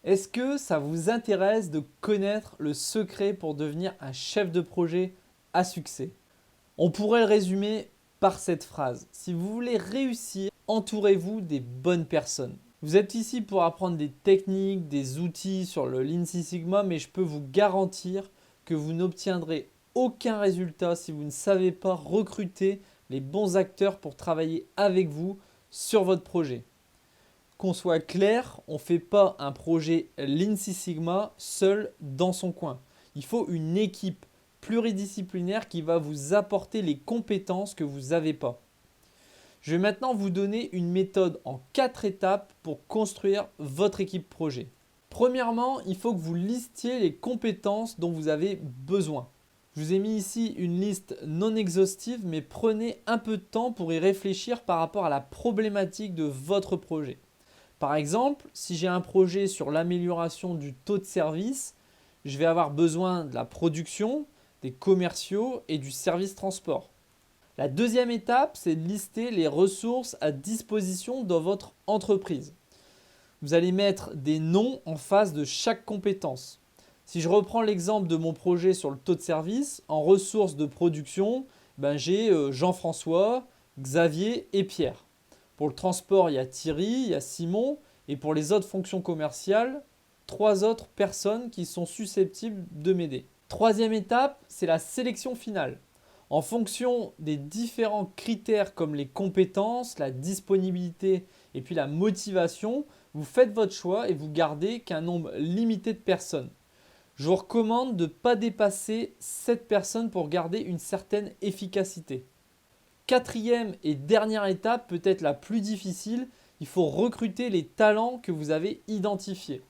Est-ce que ça vous intéresse de connaître le secret pour devenir un chef de projet à succès? On pourrait le résumer par cette phrase. Si vous voulez réussir, entourez-vous des bonnes personnes. Vous êtes ici pour apprendre des techniques, des outils sur le Lean Six Sigma, mais je peux vous garantir que vous n'obtiendrez aucun résultat si vous ne savez pas recruter les bons acteurs pour travailler avec vous sur votre projet. Qu'on soit clair, on ne fait pas un projet Lean Six Sigma seul dans son coin. Il faut une équipe pluridisciplinaire qui va vous apporter les compétences que vous n'avez pas. Je vais maintenant vous donner une méthode en 4 étapes pour construire votre équipe projet. Premièrement, il faut que vous listiez les compétences dont vous avez besoin. Je vous ai mis ici une liste non exhaustive, mais prenez un peu de temps pour y réfléchir par rapport à la problématique de votre projet. Par exemple, si j'ai un projet sur l'amélioration du taux de service, je vais avoir besoin de la production, des commerciaux et du service transport. La deuxième étape, c'est de lister les ressources à disposition dans votre entreprise. Vous allez mettre des noms en face de chaque compétence. Si je reprends l'exemple de mon projet sur le taux de service, en ressources de production, j'ai Jean-François, Xavier et Pierre. Pour le transport, il y a Thierry, il y a Simon. Et pour les autres fonctions commerciales, 3 autres personnes qui sont susceptibles de m'aider. Troisième étape, c'est la sélection finale. En fonction des différents critères comme les compétences, la disponibilité et puis la motivation, vous faites votre choix et vous gardez qu'un nombre limité de personnes. Je vous recommande de ne pas dépasser 7 personnes pour garder une certaine efficacité. Quatrième et dernière étape, peut-être la plus difficile, il faut recruter les talents que vous avez identifiés.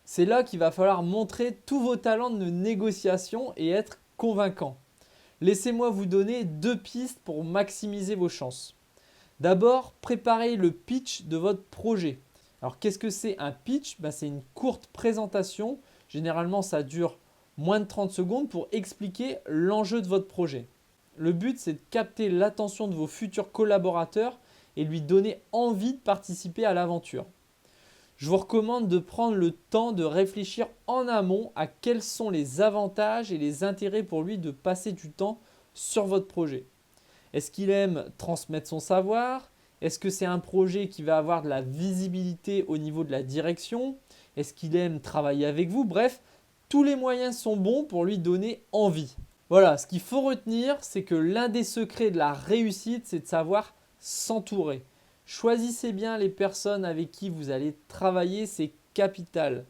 C'est là qu'il va falloir montrer tous vos talents de négociation et être convaincant. Laissez-moi vous donner 2 pistes pour maximiser vos chances. D'abord, préparez le pitch de votre projet. Alors qu'est-ce que c'est un pitch? C'est une courte présentation. Généralement, ça dure moins de 30 secondes pour expliquer l'enjeu de votre projet. Le but, c'est de capter l'attention de vos futurs collaborateurs et lui donner envie de participer à l'aventure. Je vous recommande de prendre le temps de réfléchir en amont à quels sont les avantages et les intérêts pour lui de passer du temps sur votre projet. Est-ce qu'il aime transmettre son savoir? Est-ce que c'est un projet qui va avoir de la visibilité au niveau de la direction? Est-ce qu'il aime travailler avec vous? Bref, tous les moyens sont bons pour lui donner envie. Voilà, ce qu'il faut retenir, c'est que l'un des secrets de la réussite, c'est de savoir s'entourer. Choisissez bien les personnes avec qui vous allez travailler, c'est capital.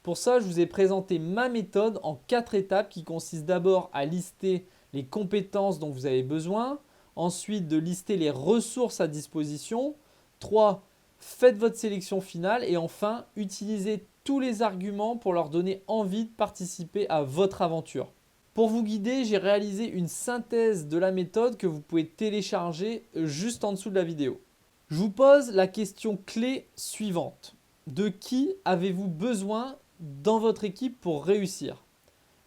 Pour ça, je vous ai présenté ma méthode en 4 étapes qui consistent d'abord à lister les compétences dont vous avez besoin, ensuite de lister les ressources à disposition, 3. Faites votre sélection finale et enfin, utilisez tous les arguments pour leur donner envie de participer à votre aventure. Pour vous guider, j'ai réalisé une synthèse de la méthode que vous pouvez télécharger juste en dessous de la vidéo. Je vous pose la question clé suivante. De qui avez-vous besoin dans votre équipe pour réussir?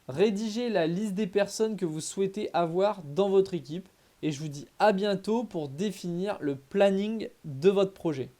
Rédigez la liste des personnes que vous souhaitez avoir dans votre équipe et je vous dis à bientôt pour définir le planning de votre projet.